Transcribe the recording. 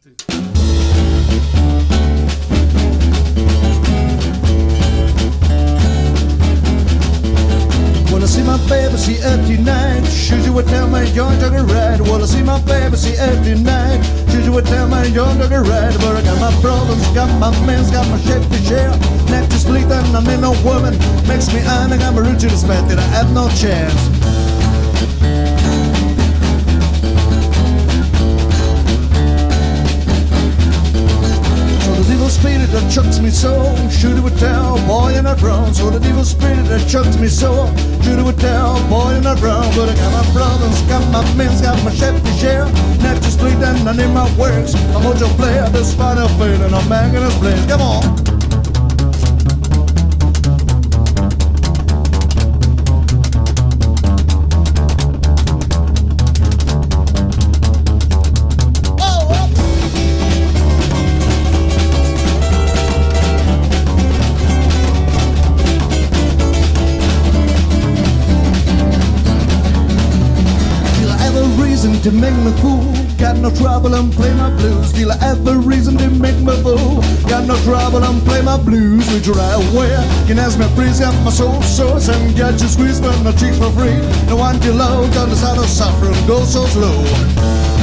Well, I see my baby, she empty night. Should you would tell my young dog a ride? Well, I see my baby, she empty night. Should you would tell my young dog a ride? But I got my problems, got my mans, got my shit to share. Neck to split and I'm in a woman. Makes me on, I got my rich to spend that I have no chance. Spirit that chucks me so, should it tell, boy, you're not wrong. So the evil spirit that chucks me so, should it tell, boy, you're not wrong. But I got my problems, got my mins, got my chef to share. Neck to split and I need my works. I'm a mojo player, this final feeling, I'm banging his blade. Come on. To make me fool, got no trouble and play my blues. Feel I have a reason to make me fool. Got no trouble and play my blues. We try away, can ask me please, got my soul source and get you squeezed but my cheeks for free. No one to low, down the side of suffering, go so slow.